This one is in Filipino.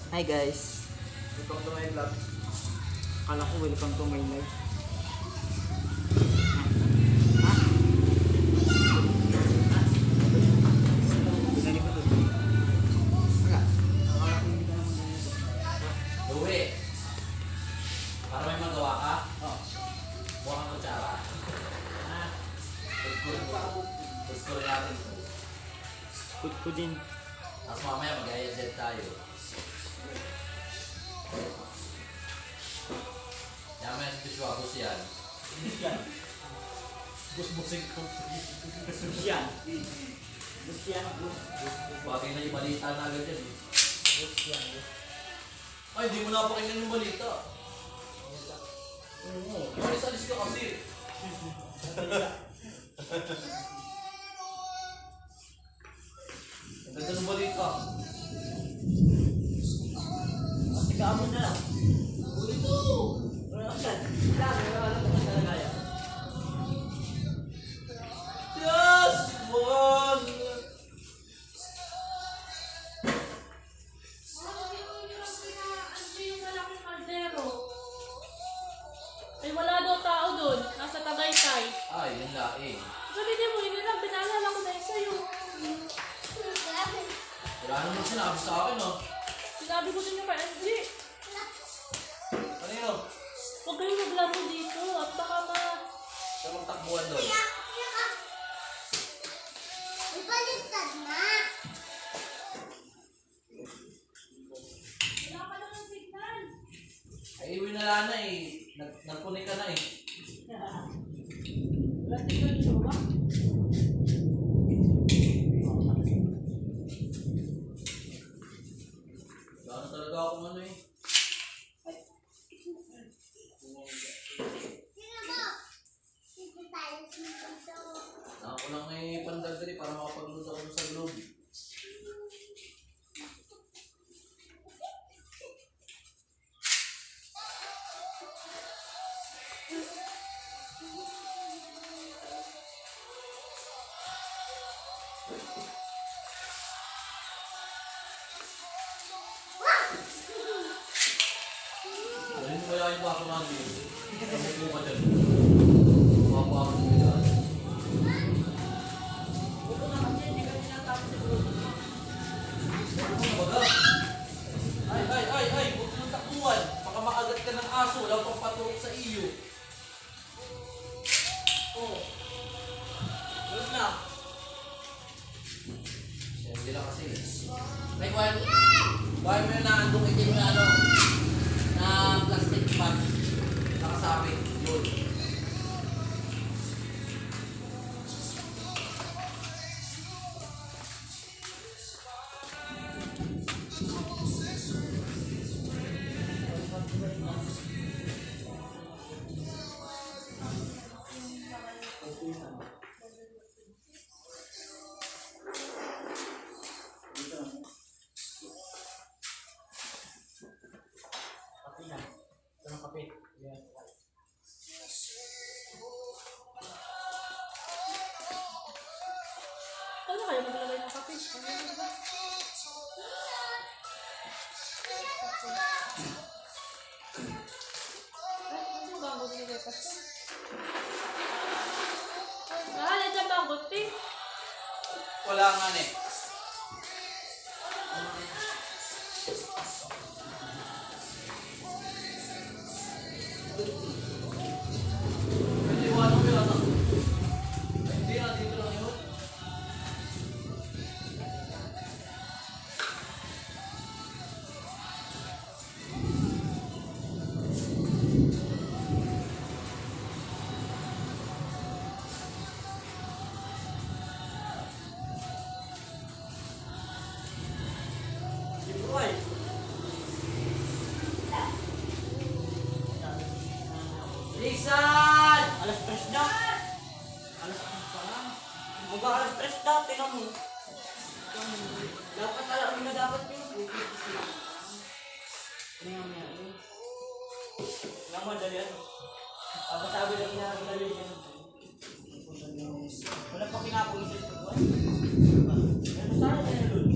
Hi guys. Welcome to my vlog. Akala ko welcome to my life. Ha? Binalik ko doon. Wala. Akala ko hindi ka naman ganito. Uwi. Para may magawa ka? Oo. Buha kang kutsara. Kuskurin natin ito. Good ko din. Tapos mamaya mag-i-edit tayo. Yaman yung dishwashers yan. Yan. Busbusing ko. Yan. Yan. Bagay na yung balita na agad yan. Yan. Ay, di mo napakinggan yung balita. Oo. Alis-alis ka kasi. Ang ganda ng balita. Sigaan mo na lang. Ito! Wala ka dyan. Wala ka talaga yan. Yes! One! Ay, wala daw tao doon. Nasa Tagaytay. Ay, yun laing. Sabi niya mo, yun lang, pinaalala ko na yun sa'yo. Wala naman sinabi sa akin, no? Sinabi ko din yung kay Angie. Ano yun? Huwag kayong maglaro dito at baka Siya magtakbuhan doon. Ibaliktad na. wala ka lang ng signal. Ay, iwi na lana eh. Nagpunik ka na eh. Wala signal siya ba? Gano'n talaga akong ano eh. Sino ba? Sige tayo dito. Ako lang may pandagdali para makapag-load ako sa globe. Dalhin mo kaya yung baso namin. Namupo ka dyan. Mapapakot mo yan. Huwag na kasi, hindi kami natapos sa group. Baga. Ay! Huwag mong takbuhan. Baka makagat ka ng aso. Wala pang paturok sa iyo. Oo. Wala na. Hindi lang kasi. Ay, kuhain mo yun na andong itim na ano. Na plastic bag. Nakasabit. Yun. Kape na. Ito ng kape. Yan. Ano kayo maglalagay ng kape? Ano ba? Ay, ano yung bangot ni Repas? Nandiyan bangot, Pink. Wala nga eh. Pwede iwanan mo yun, ano? Ay, hindi na. Dito lang yun. Dito ay. Lisan! Alas 3 na. Alas 3 pa lang. Baga alas 3 na. Tingnan mo. Dapat alam mo na dapat yung tingnan mo yan. Tingnan mo dali yan. Sabi lang inaagdali yan. Wala pa pinapag-isip ko. Ano sana tayo, Lord?